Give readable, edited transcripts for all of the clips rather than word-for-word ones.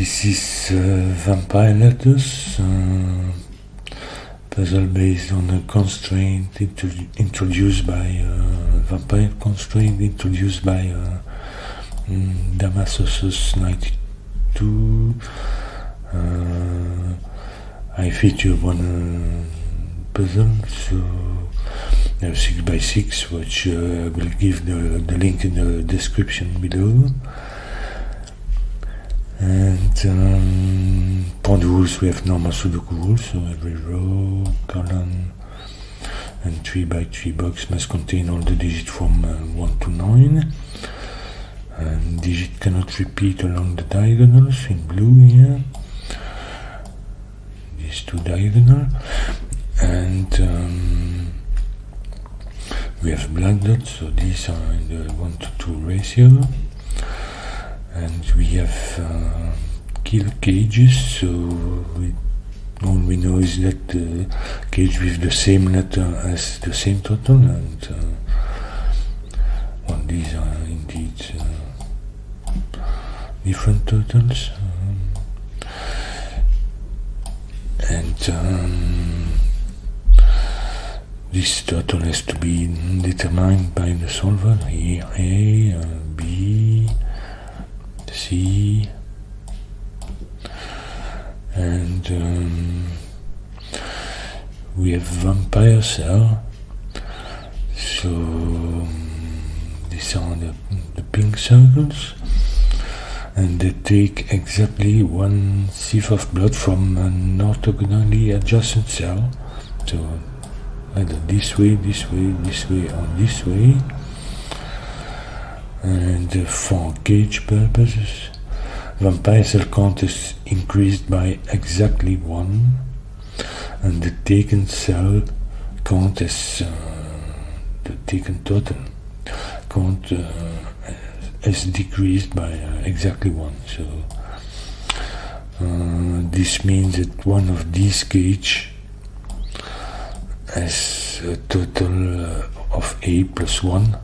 This is vampire letters, puzzle based on a constraint introduced by vampire constraint introduced by Damasosus 92. I feature one puzzle, so 6x6, which I will give the link in the description below. And for the rules, we have normal Sudoku rules, so every row, column, and 3x3 box must contain all the digits from 1 to 9. And digit cannot repeat along the diagonals in blue here. These two diagonal. And we have black dots, so these are in the 1 to 2 ratio. And we have killer cages, so all we know is that the cage with the same letter has the same total, and well, these are indeed different totals. This total has to be determined by the solver. Here A, B, C, and we have vampire cell, so these are the pink circles, and they take exactly one sieve of blood from an orthogonally adjacent cell, so either this way, this way, this way, or this way. And for cage purposes, vampire cell count is increased by exactly 1, and the taken cell count is the taken total count is decreased by exactly 1. So this means that one of these cage has a total of A plus 1.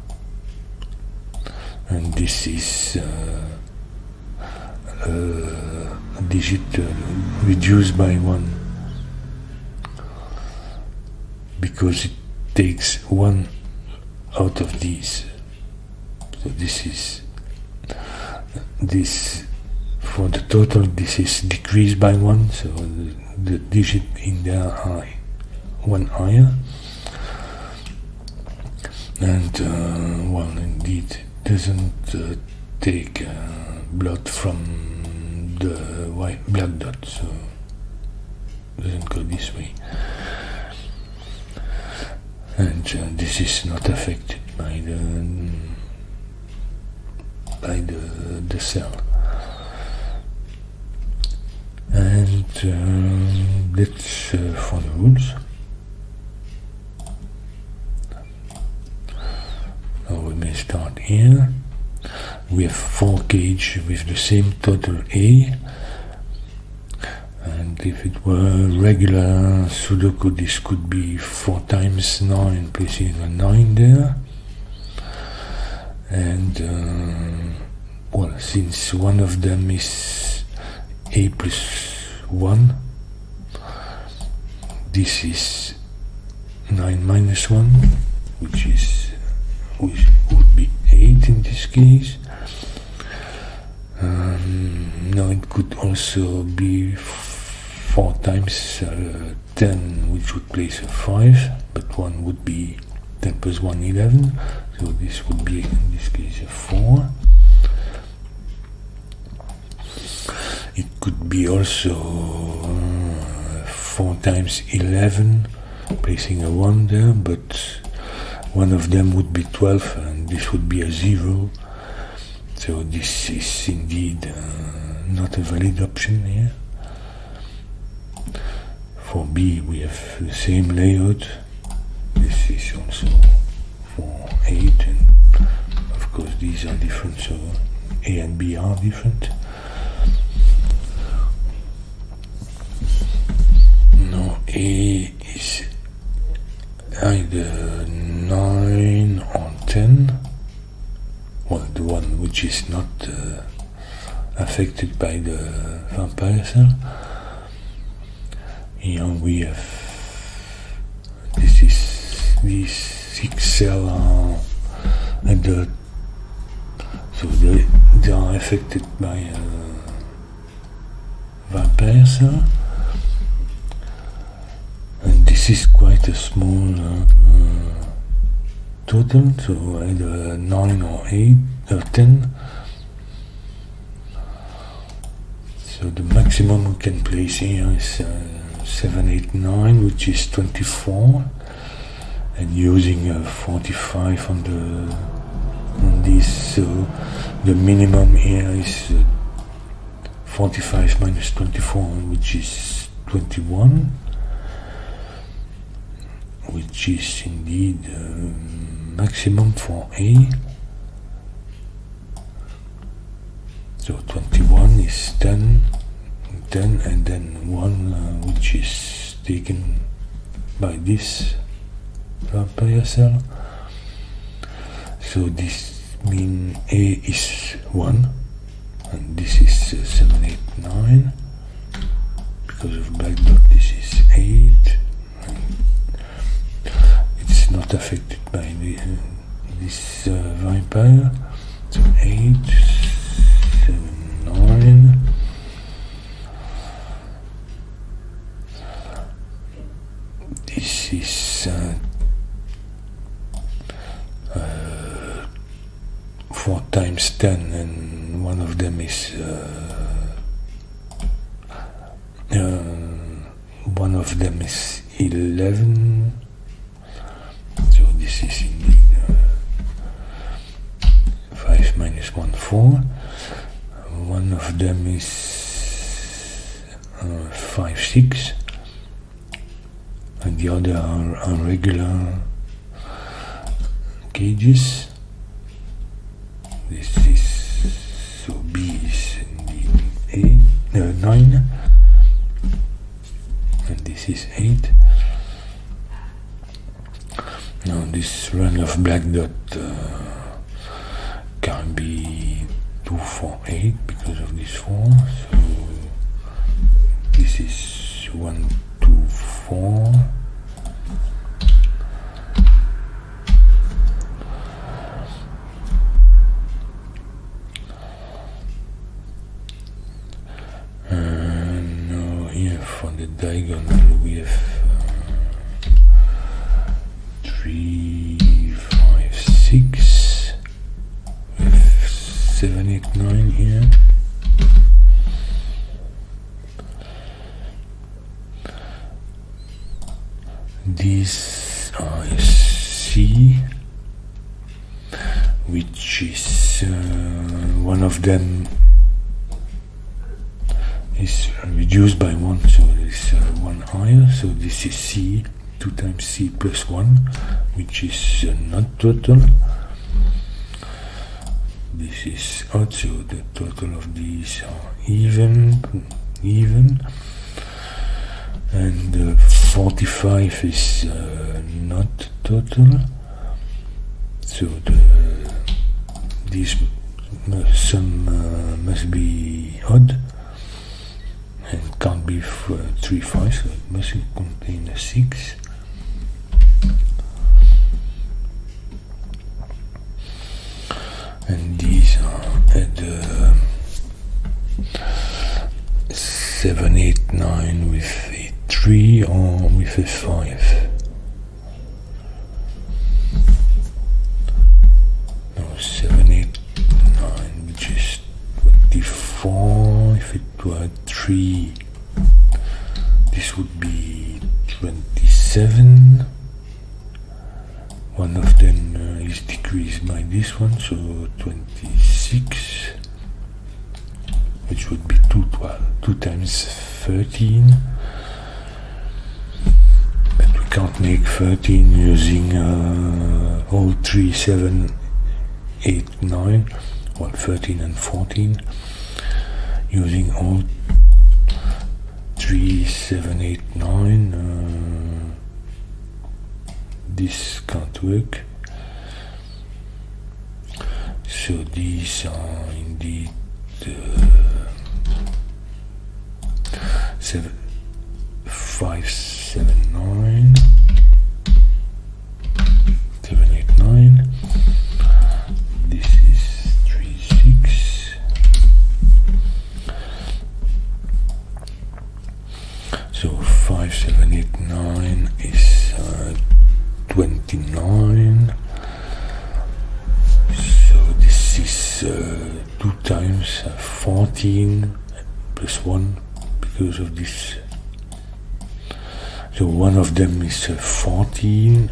And this is a digit reduced by 1 because it takes 1 out of these. So this for the total, this is decreased by 1, so the digit in there are 1 higher. And well, indeed, doesn't take blood from the white black dot, so doesn't go this way. And this is not affected by the cell. And that's for the rules. Now we may start here. We have 4 cage with the same total A, and if it were regular Sudoku, this could be 4 times 9, placing a 9 there. And well, since one of them is A plus 1, this is 9 minus 1, which would be 8 in this case. Now it could also be 4 times 10, which would place a 5, but 1 would be 10 plus 1, 11, so this would be in this case a 4. It could be also 4 times 11, placing a 1 there, but one of them would be 12, and this would be a 0. So this is indeed not a valid option here. For B, we have the same layout. This is also for 8, and of course these are different, so A and B are different. Now A is either 9 or 10. Well, the one which is not affected by the vampire cell. Here we have these 6 cells are at the, so they are affected by vampire cell, and this is quite a small total, so either 9 or 8 or 10. So the maximum we can place here is 7, 8, 9, which is 24, and using 45 on this, so the minimum here is 45 minus 24, which is 21, which is indeed maximum for A. So 21 is 10, and then 1, which is taken by this vampire cell. So this means A is 1, and this is 7, 8, 9. Because of black dot, this is 8. It's not affected by this vampire. So 8, 7, 9. This is 4 times 10, and one of them is 11. So this is indeed 5 minus 1, 4. One of them is 5, 6, and the other are regular cages. This is, so B is indeed 9, and this is 8. Now this run of black dot can be 2, 4, 8 because of this 4. So this is 1, 2, 4. And now here for the diagonal we have 3, 5, 6. We have 7, 8, 9 here. These are C, which is one of them is reduced by 1, so it's 1 higher. So this is C, 2 times C plus 1, which is not total. This is odd, so the total of these are even, and 45 is not total. So these sum must be odd and can't be 3, 5, so it must contain a 6. And these are at 7, 8, 9 with a 3 or with a 5. No, 7, 8, 9, which is 24. If it were 3, this would be 27. One of them is decreased by this one, so 26, which would be 2 times 13. But we can't make 13 using all 3, 7, 8, 9, well 13 and 14, using all 3, 7, 8, 9. This can't work. So these are indeed 579 789. This is 36. So 5789 is 29. So this is 2 times 14 plus 1 because of this. So one of them is 14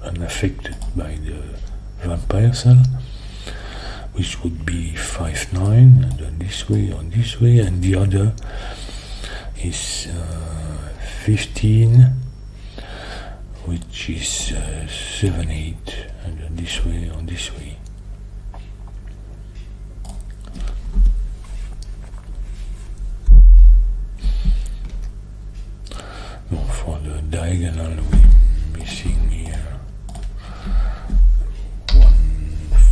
unaffected by the vampire cell, which would be 59, and then this way, and the other is 15, which is 7, 8, and then this way, on this way. For the diagonal, we're missing here 1,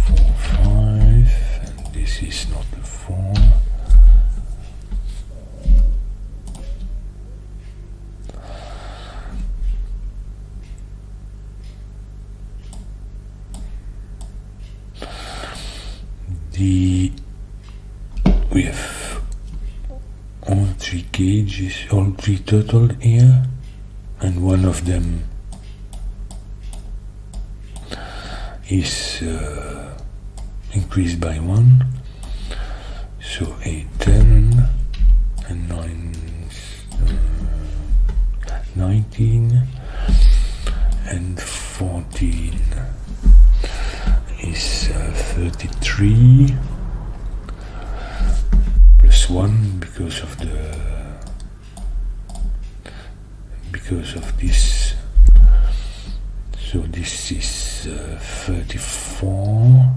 4, 5, and this is not a 4. We have all 3 cages, all 3 turtle here, and one of them is increased by 1, so 8, 10, and 9, 19, and 14 is 33 plus 1 because of this. So this is 34,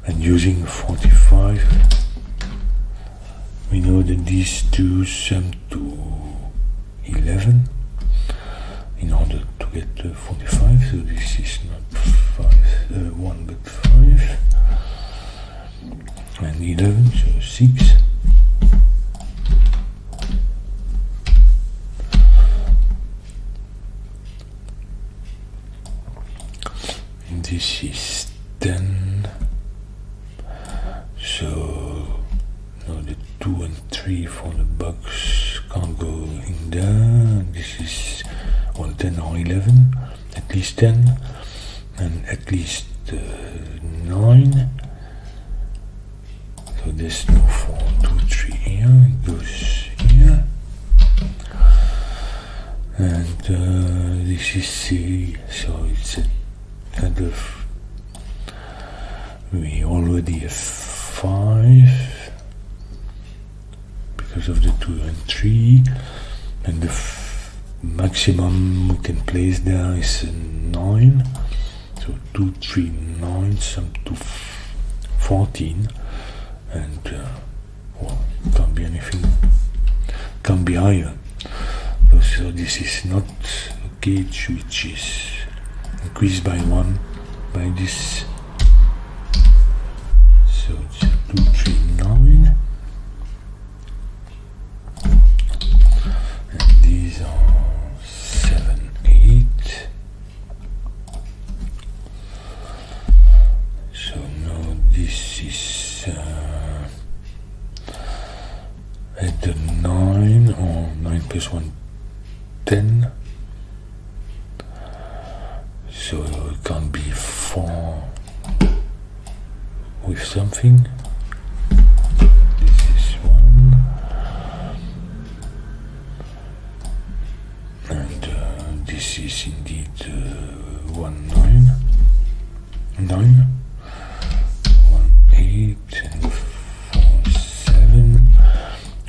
and using 45 we know that these two sum to 11 in order to get 45. So this is not 1 but 5, and 11, so 6. This is 10, so no, the 2 and 3 for the box can't go in there. This is 10 or 11, at least 10, and at least 9. So there's no 4, 2, 3 here, it goes here. And this is C, so it's a kind of, we already have 5 because of the 2 and 3, and the maximum we can place there is 9. So 2, 3, 9 sum to 14, and well, can't be anything, can't be higher. So this is not a cage which is increased by 1 by this. So it's 2, 3, 9, and these are 7, 8. So now this is at the 9, or 9 plus 1, 10. So it can't be 4 with something. This is 1, and this is indeed 1, 9, 9, 1, 8, and 4, 7,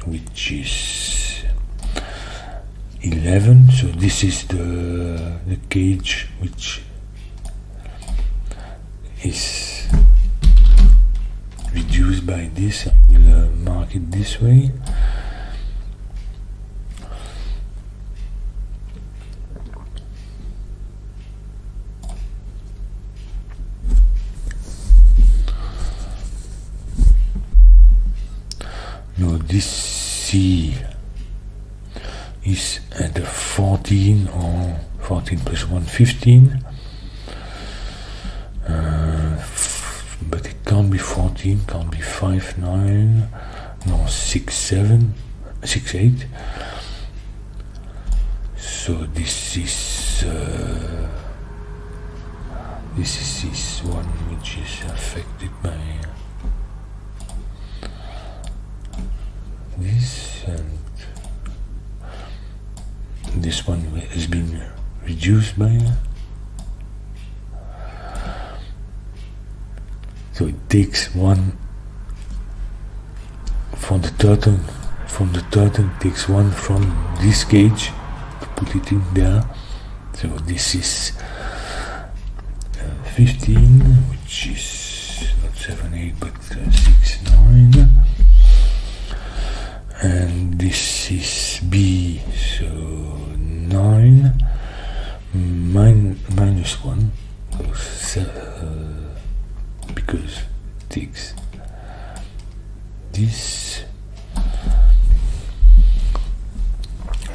which is 11. So this is the cage which is reduced by this. I will mark it this way. Now this C is at a 14 or 14 plus 1, 15. But it can't be 14, can't be 5, 9, no 6, 7, 6, 8. So this is this one which is affected by this, and this one has been reduced by. So it takes one from the turtle. From the turtle, it takes one from this gauge to put it in there. So this is 15, which is not 7, 8, but 6, 9. And this is B, so 9 minus 1, because it takes this,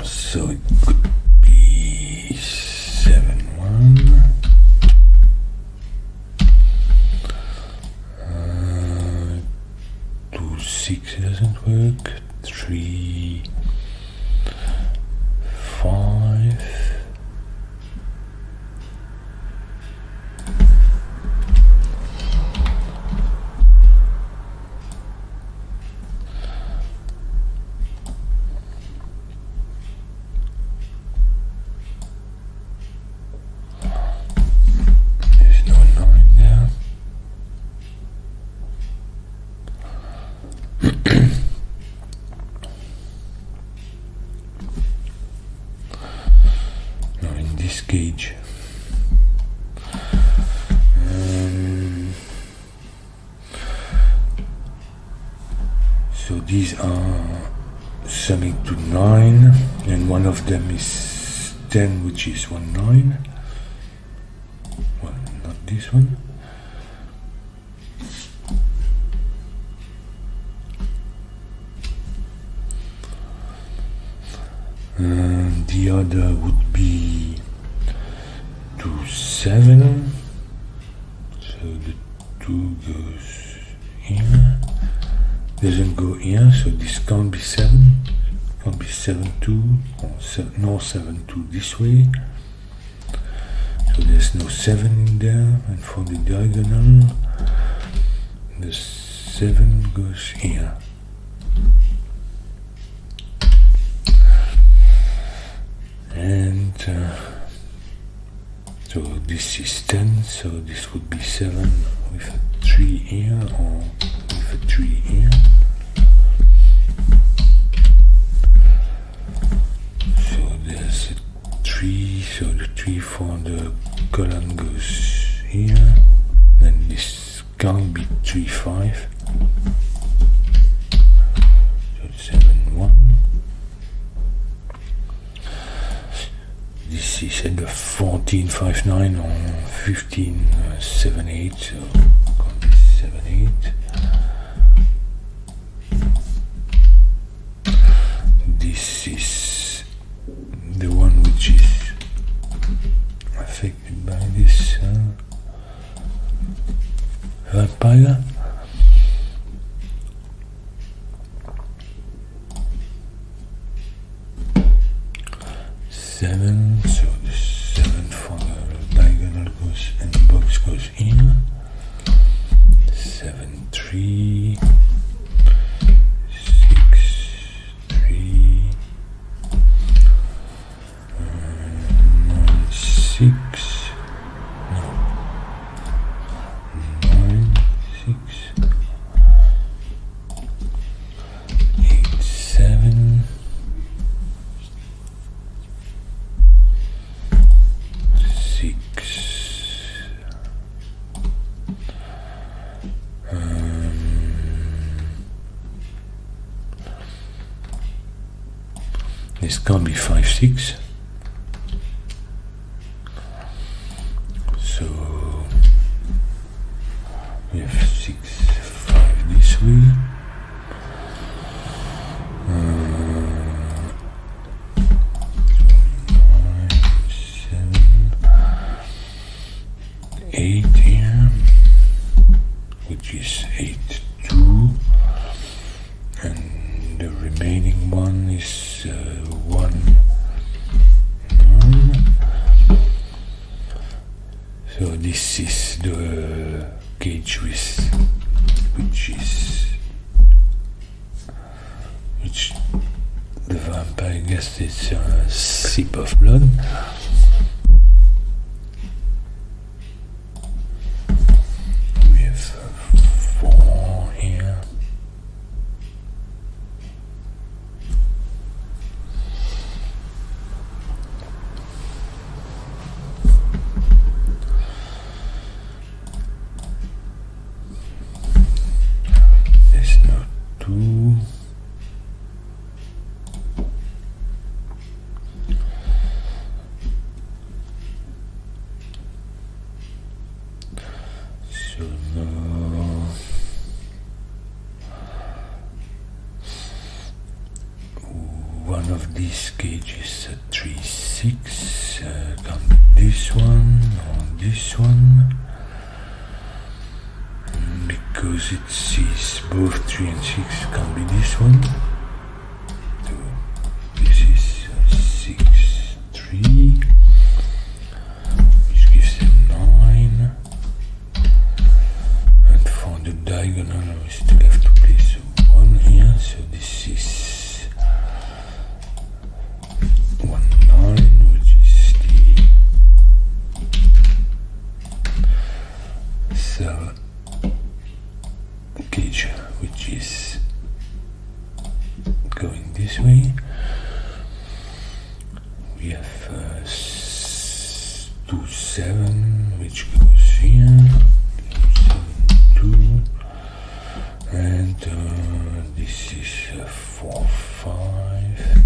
so it could be 7, 1. 2, 6 doesn't work. 3, 5. There's no 9 there. Gauge. So these are summing to 9, and one of them is 10, which is 1, 9. Well, not this one. And the other would be 2, 7, so the 2 goes here, doesn't go here, so this can't be 7, can't be 7, 2, or no 7, 2 this way, so there's no 7 in there, and for the diagonal, the 7 goes here. And so this is 10, so this would be 7 with a 3 here, or with a 3 here. So there's a 3, so the 3 for the column goes here. Then this can't be 3, 5. So 7, 1. This is at the 14, 5, 9 or 15, 7, 8, so can't be 7, 8. This is the one which is affected by this vampire. So the 7 for the diagonal goes, and the box goes here. 7, 3, 6, 3, 9, 6, no, 9, 6, 8, 7. 6. This can't be 5, 6. So we have 6, 5 this way. 8 here, which is 8, 2, and the remaining one is 1, 9. So this is the gauge width, which the vampire gets its sip of blood. We have 4 here. There's no 2. So now one of these gauges at 3, 6. Can be this one or this one, because it sees both 3 and 6. Can be this one. So this is 6, 3, which gives them 9. And for the diagonal, we still have to place 1 here. So this is 1, 9, which is the cell gauge, which is going this way. We have 2, 7, which goes here. 2, and this is 4, 5.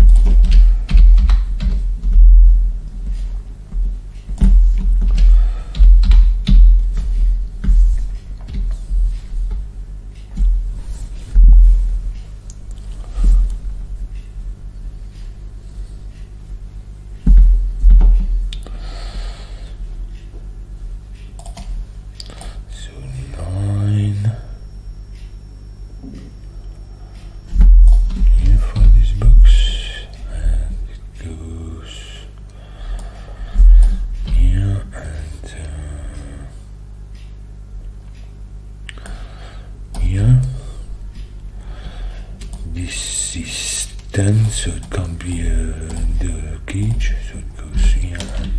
This is 10, so it can't be the gauge, so it goes here and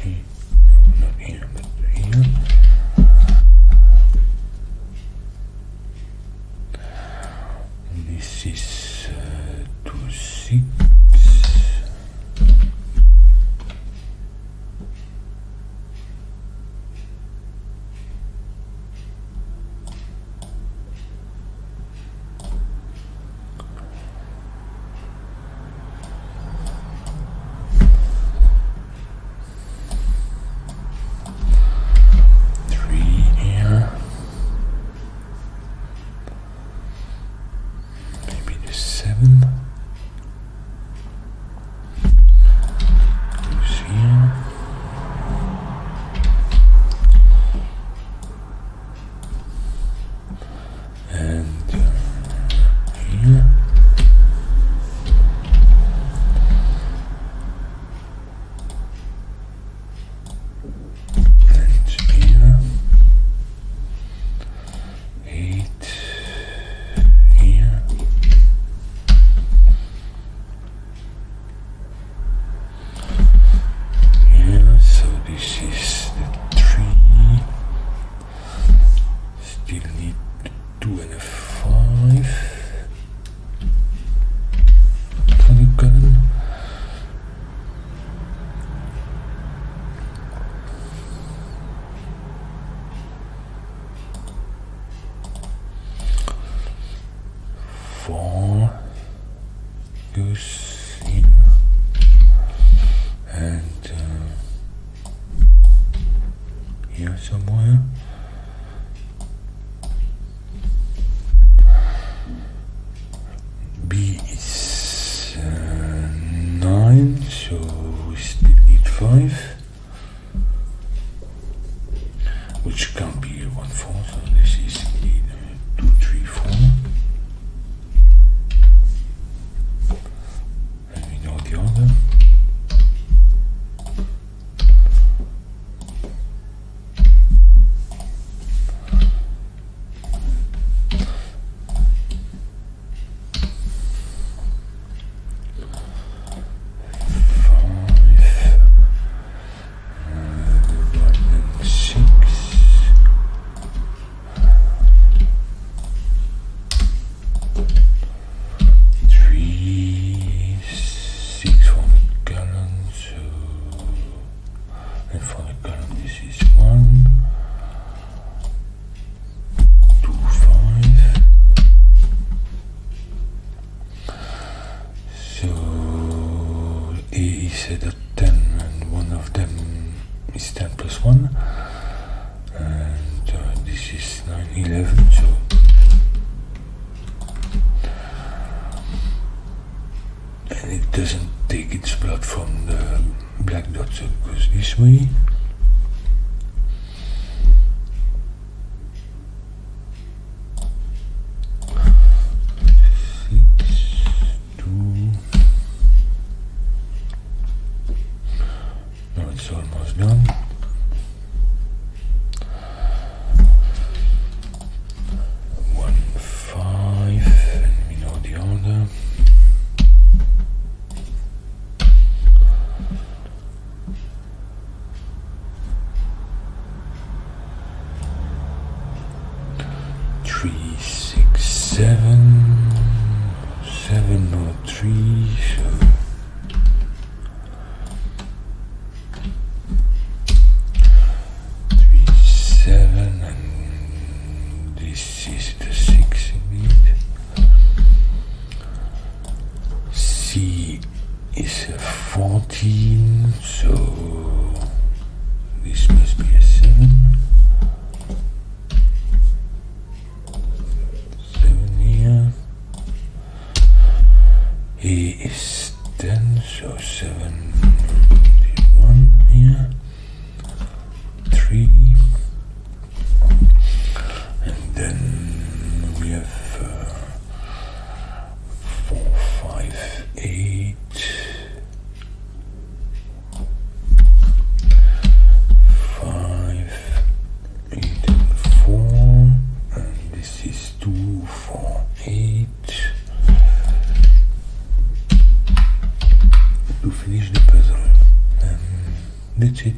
here. No, not here, but here. This is 2, 6. Goes here and here somewhere. B is set at 10, and one of them is 10 plus 1, and this is 9, 11, so and it doesn't take its blood from the black dot, so it goes this way. It's almost done. One, 5, and we know the order. Three, 6, 7, 7 or 3, so 7, and this is the 6 indeed. C is a 14, so this must be a 7. 7 here. A is 10, so 7, 1 here. 3. Then we have 4, 5, 8, 5, 8, and 4, and this is 2, 4, 8 to finish the puzzle. And that's it.